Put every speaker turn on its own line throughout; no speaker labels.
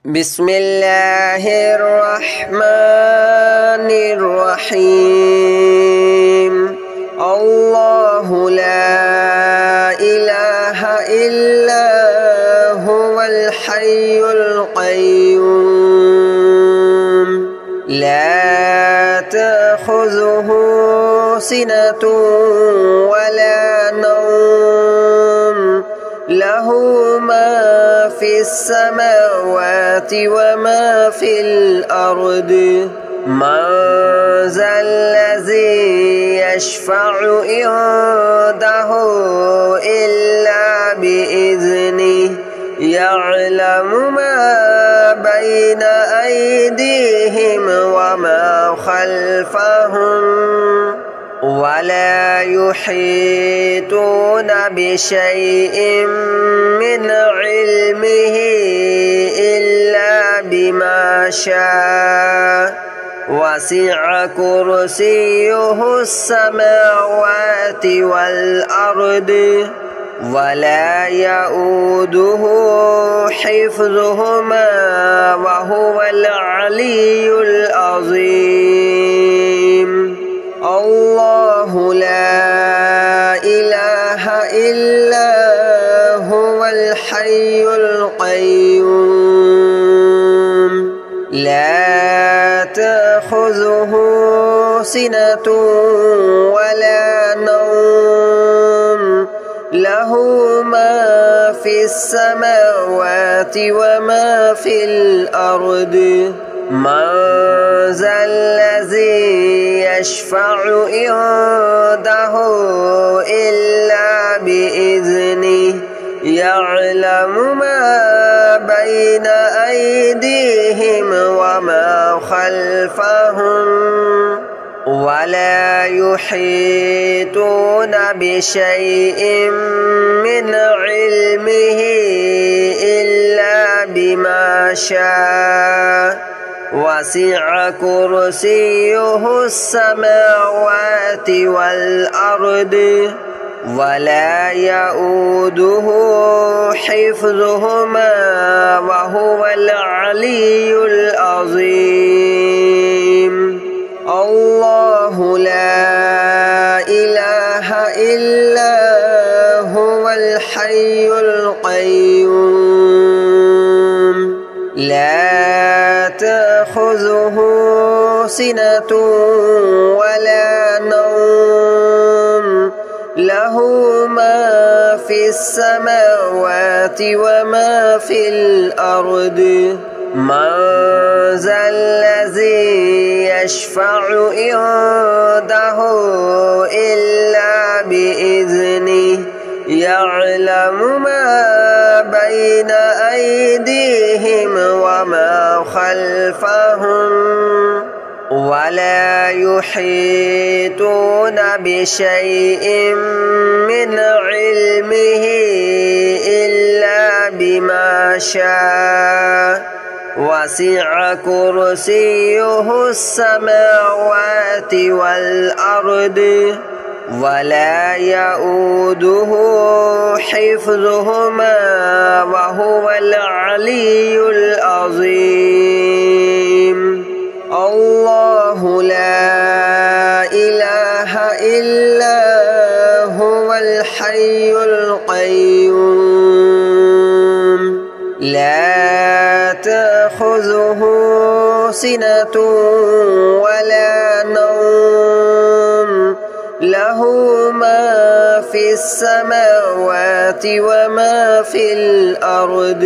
بسم الله الرحمن الرحيم الله لا إله إلا هو الحي القيوم لا تأخذه سنة ولا نوم له ما في السماوات وما في الأرض من ذا الذي يشفع عنده إلا بإذنه يعلم ما بين أيديهم وما خلفهم ولا يحيطون بشيء من علمه إلا بما شاء وسع كرسيه السماوات والأرض ولا يؤوده حفظهما وهو العلي العظيم الله لا إله إلا هو الحي القيوم لا تأخذه سنة ولا نوم له ما في السماوات وما في الأرض من ذا الذي يشفع عنده إلا بإذنه يعلم ما بين أيديهم وما خلفهم ولا يحيطون بشيء من علمه إلا بما شاء وسع كرسيه السماوات والأرض ولا يؤوده حفظهما وهو العلي العظيم الله لا إله إلا هو الحي القيوم لا تأخذه سنة ولا نوم له ما في السماوات وما في الأرض من ذا الذي يشفع عنده إلا بإذنه يعلم ما بين أيديهم وما خلفهم ولا يحيطون بشيء من علمه إلا بما شاء وسع كرسيه السماوات والأرض ولا يؤوده حفظهما وهو العلي العظيم الله لا إله إلا هو الحي القيوم لا تأخذه سنة ولا نوم له ما في السماوات وما في الأرض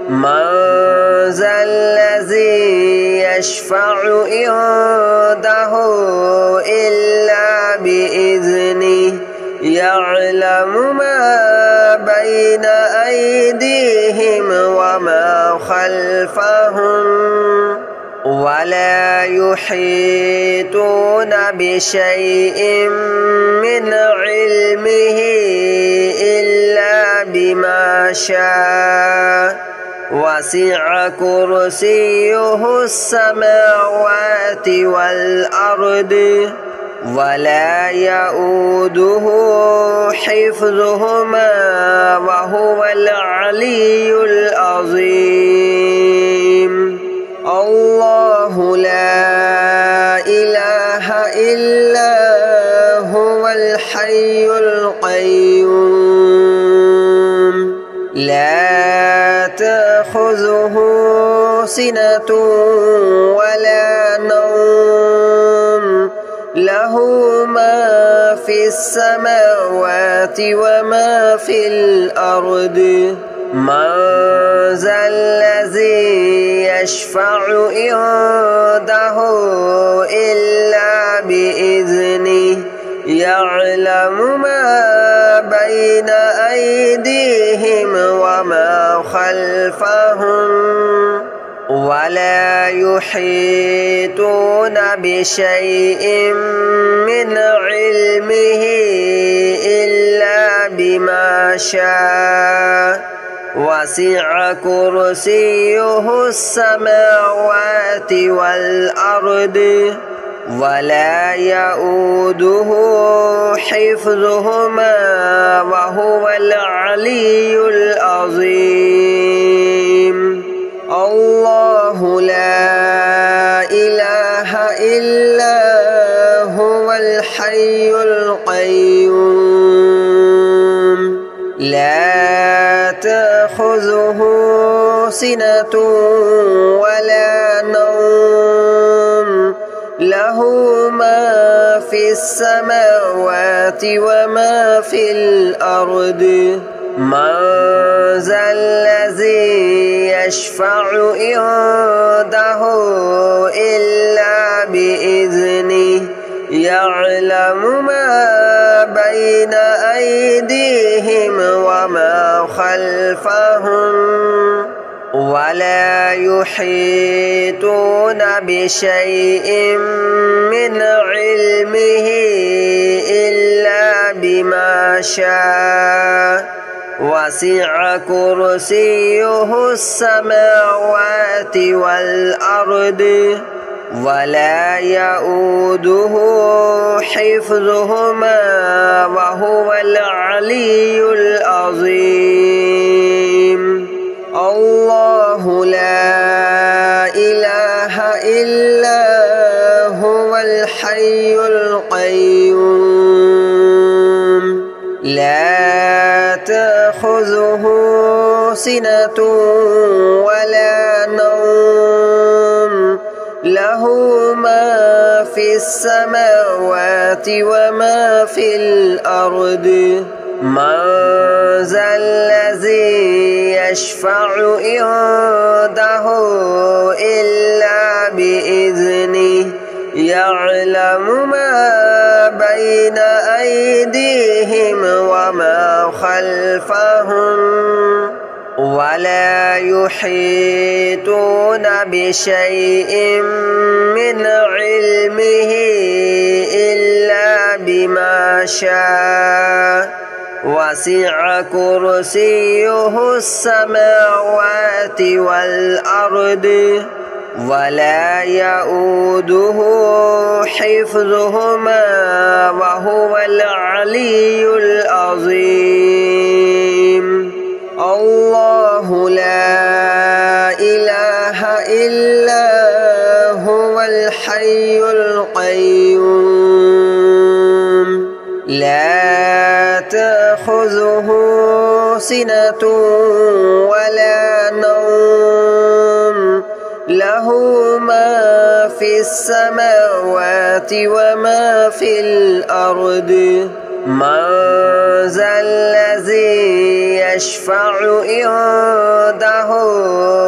من ذا الذي يشفع عنده إلا بإذنه يعلم ما بين أيديهم وما خلفهم ولا يحيطون بشيء من علمه إلا بما شاء وسع كرسيه السماوات والأرض ولا يؤوده حفظهما وهو العلي العظيم. تأخذه سنة ولا نوم له ما في السماوات وما في الأرض من ذا الذي يشفع عنده إلا بإذنه يعلم ما بين أيديهم وما خلفهم ولا يحيطون بشيء من علمه إلا بما شاء وسع كرسيه السماوات والأرض ولا يؤوده حفظهما وهو العلي العظيم الله لا إله إلا هو الحي القيوم لا تأخذه سنة ولا نوم له ما في السماوات وما في الأرض من ذا الذي يشفع عنده إلا بإذنه يعلم ما بين أيديهم وما خلفهم ولا يحيطون بشيء من علمه إلا بما شاء وسع كرسيه السماوات والأرض ولا يؤوده حفظهما وهو العلي العظيم الله لا إله إلا هو الحي القيوم لا تأخذه سنة ولا نوم له ما في السماوات وما في الأرض من ذا الذي يشفع عنده إلا بإذنه يعلم ما بين أيديهم وما خلفهم ولا يحيطون بشيء من علمه إلا بما شاء وسع كرسيه السماوات والأرض ولا يؤوده حفظهما وهو العلي العظيم الله لا إله إلا هو الحي القيوم لا تأخذه سنة ولا نوم له ما في السماوات وما في الأرض من ذا الذي يشفع عنده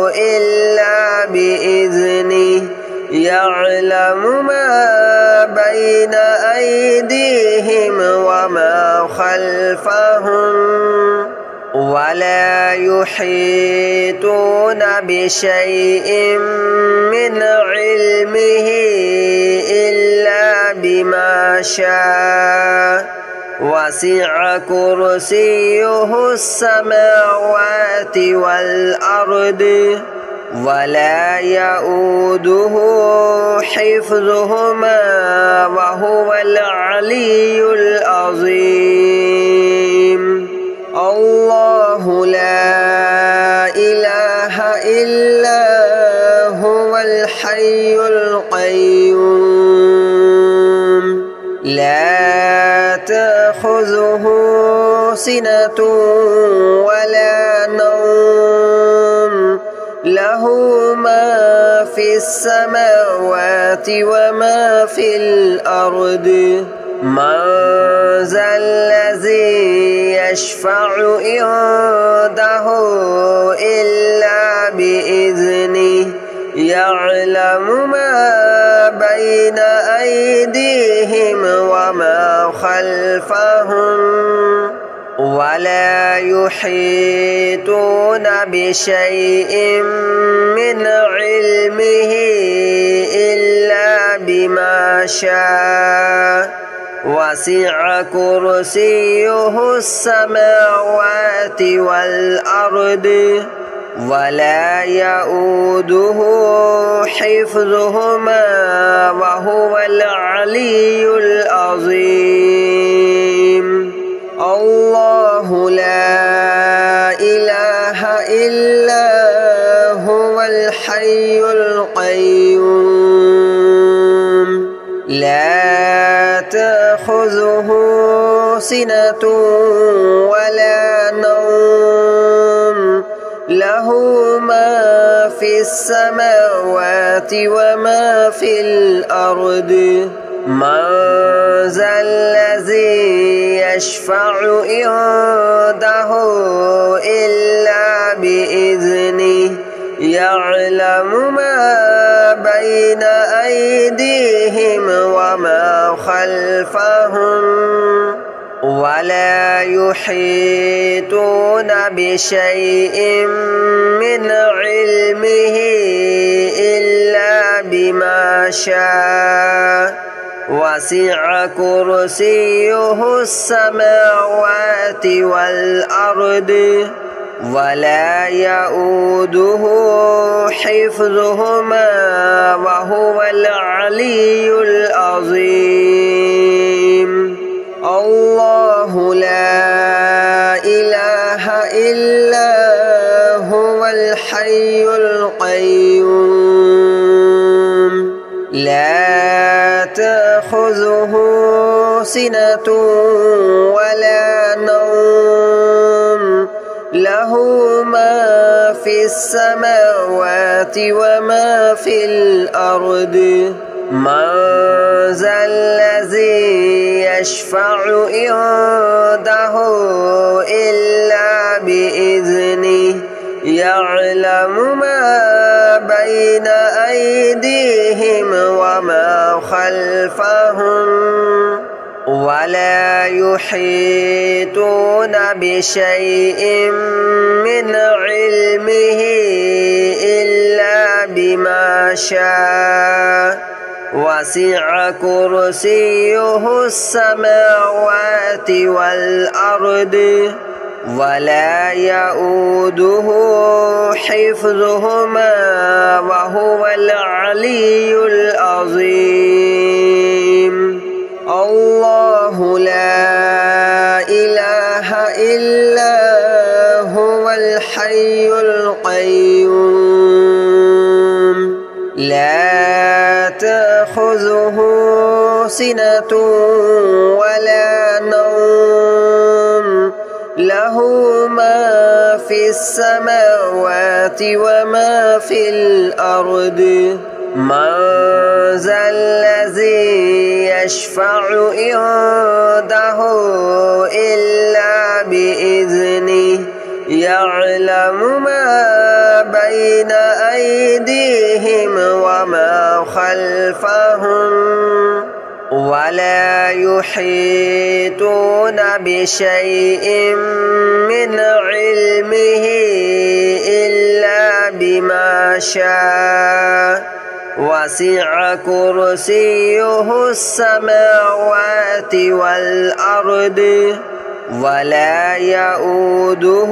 إلا بإذنه يعلم ما بين أيديهم وما خلفهم ولا يحيطون بشيء من علمه إلا بما شاء وسع كرسيه السماوات والأرض ولا يؤوده حفظهما وهو العلي العظيم الله لا إله إلا هو الحي القيوم لا تأخذه سنة ولا نوم له له ما في السماوات وما في الأرض من ذا الذي يشفع عنده إلا بإذنه يعلم ما بين أيديهم وما خلفهم ولا يحيطون بشيء من علمه إلا بما شاء وسع كرسيه السماوات والأرض ولا يؤوده حفظهما وهو العلي العظيم الله لا إله إلا هو الحي القيوم لا تأخذه سنة ولا نوم له ما في السماوات وما في الأرض من ذا الذي يشفع عنده إلا بإذنه يعلم ما بين أيديهم وما خلفهم ولا يحيطون بشيء من علمه إلا بما شاء وسع كرسيه السماوات والأرض ولا يؤوده حفظهما وهو العلي العظيم الله لا إله إلا هو الحي القيوم لا تأخذه سنة ولا نوم له ما في السماوات وما في الأرض من ذا الذي يشفع عنده إلا بإذنه يعلم ما بين أيديهم وما خلفهم ولا يحيطون بشيء من علمه إلا بما شاء وسع كرسيه السماوات والأرض ولا يؤوده حفظهما وهو العلي العظيم الله لا إله إلا هو الحي القيوم لا تأخذه سنة ولا نوم له ما في السماوات وما في الأرض من ذا الذي يشفع عنده إلا بإذنه يعلم ما بين أيديهم وما خلفهم ولا يحيطون بشيء من علمه إلا بما شاء وسع كرسيه السماوات والأرض ولا يؤوده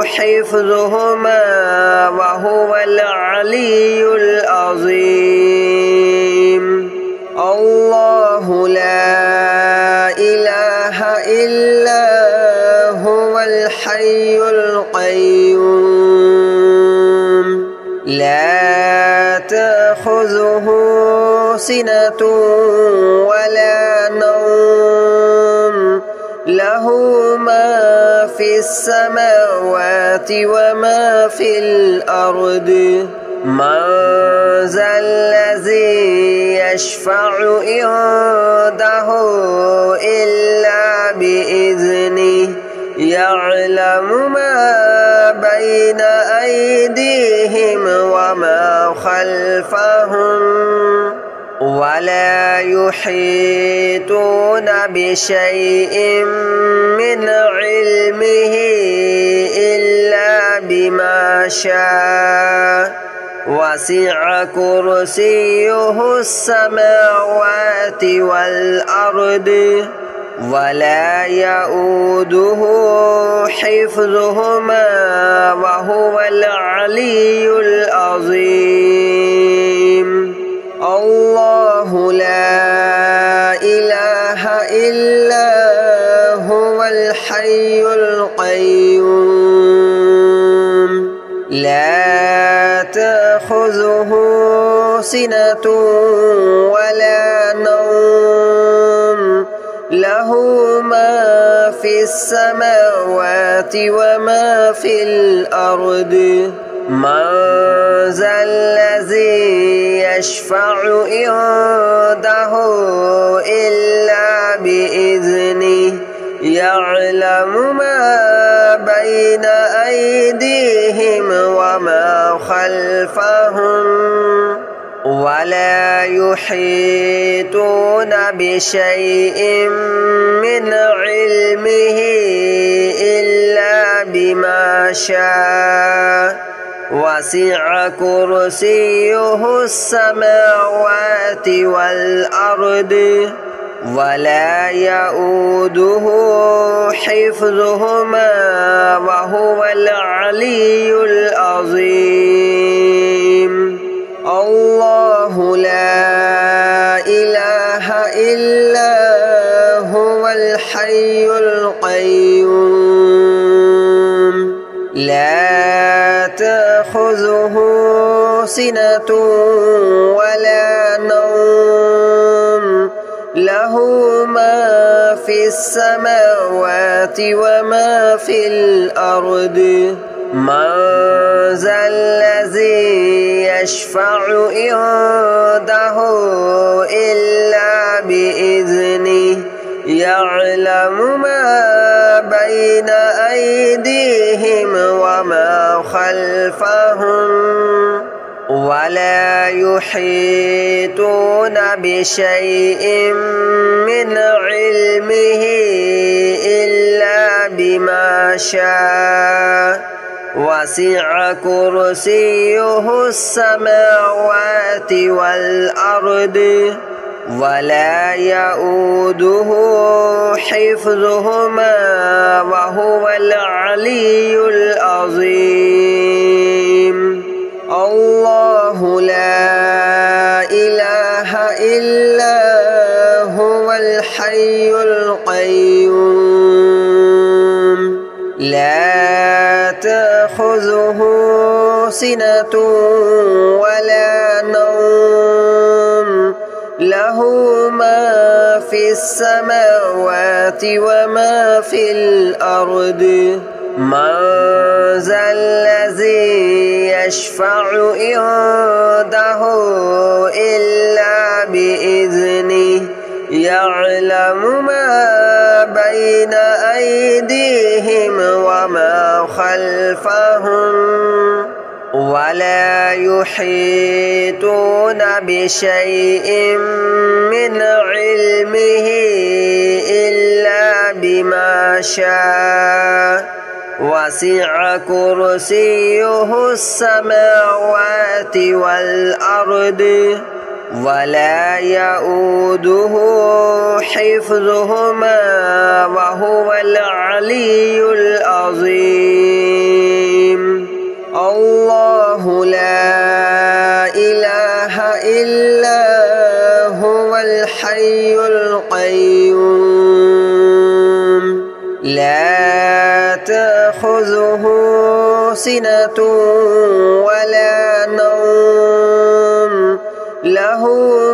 حفظهما وهو العلي العظيم الله لا إله إلا هو الحي القيوم لا تأخذه سنة ولا نوم له ما في السماوات وما في الأرض من ذا الذي يشفع عنده إلا بإذنه يعلم ما بين أيديهم وما خلفهم ولا يحيطون بشيء من علمه إلا بما شاء وسع كرسيه السماوات والأرض ولا يؤوده حفظهما وهو العلي العظيم الله لا إله إلا هو الحي القيوم لا تأخذه سنة ولا نوم له ما في السماوات وما في الأرض من ذا الذي يشفع عنده إلا بإذنه يعلم ما بين أيديهم وما خلفهم ولا يحيطون بشيء من علمه إلا بما شاء وسع كرسيه السماوات والأرض ولا يؤوده حفظهما وهو العلي العظيم الله لا إله إلا هو الحي القيوم لا تأخذه سنة ولا نوم له ما في السماوات وما في الأرض من ذا الذي يشفع عنده إلا بإذنه يعلم ما بين أيديهم وما خلفهم ولا يحيطون بشيء من علمه إلا بما شاء وسع كرسيه السماوات والأرض ولا يؤوده حفظهما وهو العلي العظيم الله لا إله إلا هو الحي القيوم لا تأخذه سنة ولا نوم له ما في السماوات وما في الأرض من ذا الذي يشفع عنده إلا بإذنه يعلم ما بين أيديهم وما خلفهم ولا يحيطون بشيء من علمه إلا بما شاء وسع كرسيه السماوات والأرض ولا يؤوده حفظهما وهو العلي العظيم الله لا إله إلا هو الحي القيوم لا تأخذه سنة ولا نوم له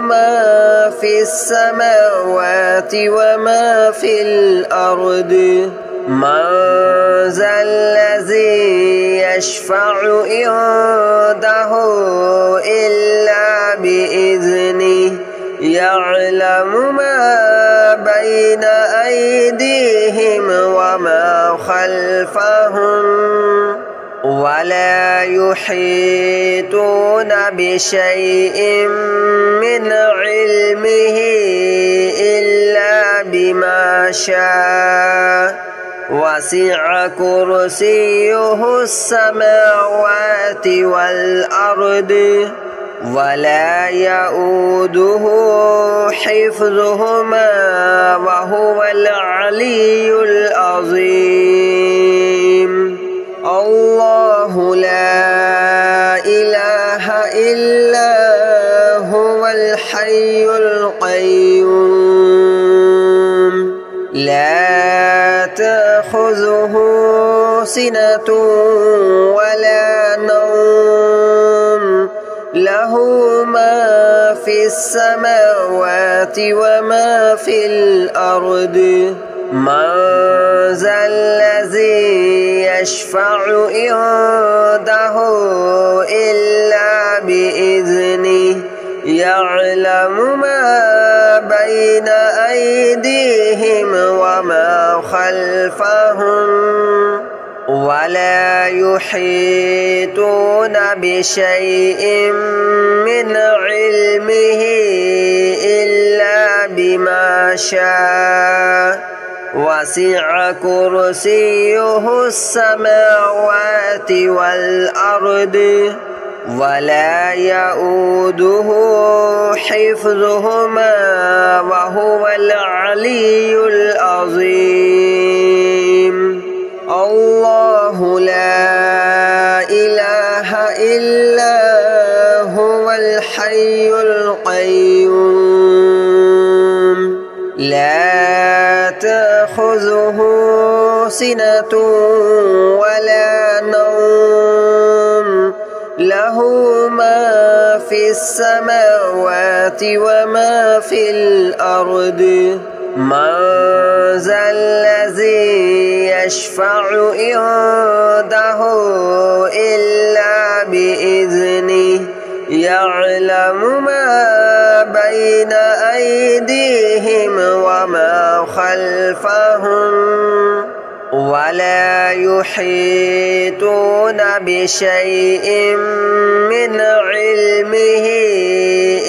ما في السماوات وما في الأرض من ذا الذي يشفع عنده إلا بإذنه يعلم ما بين أيديهم وما خلفهم ولا يحيطون بشيء من علمه إلا بما شاء وسع كرسيه السماوات والأرض ولا يؤوده حفظهما وهو العلي العظيم الله لا إله إلا هو الحي القيوم لا تأخذه سنة ولا نوم له ما في السماوات وما في الأرض من ذا الذي يشفع عنده إلا بإذنه يعلم ما بين أيديهم وما خلفهم ولا يحيطون بشيء من علمه إلا بما شاء وسع كرسيه السماوات والأرض ولا يؤوده حفظهما وهو العلي العظيم الله لا إله إلا هو الحي القيوم لا تأخذه سنة ولا نوم له ما في السماوات وما في الأرض من ذا الذي يشفع عنده إلا بإذنه يعلم ما بين أيديهم وما خلفهم ولا يحيطون بشيء من علمه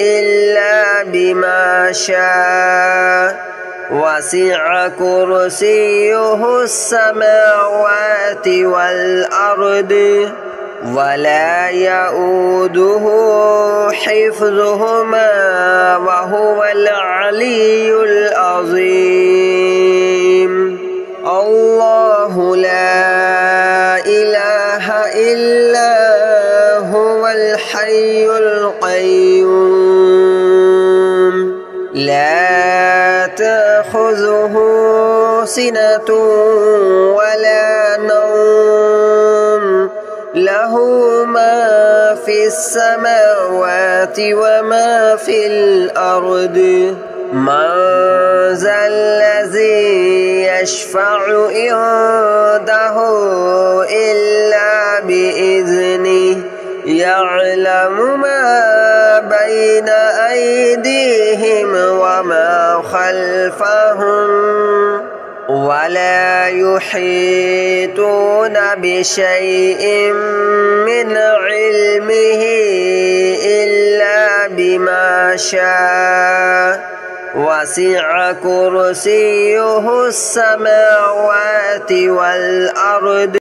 إلا بما شاء وسع كرسيه السماوات والأرض ولا يؤوده حفظهما وهو العلي العظيم الله لا إله إلا هو الحي القيوم لا تأخذه سنة ولا نوم له ما في السماوات وما في الأرض من ذا الذي يشفع عنده إلا بإذنه يعلم ما بين أيديهم وما خلفهم ولا يحيطون بشيء من علمه إلا بما شاء وسع كرسيه السماوات والأرض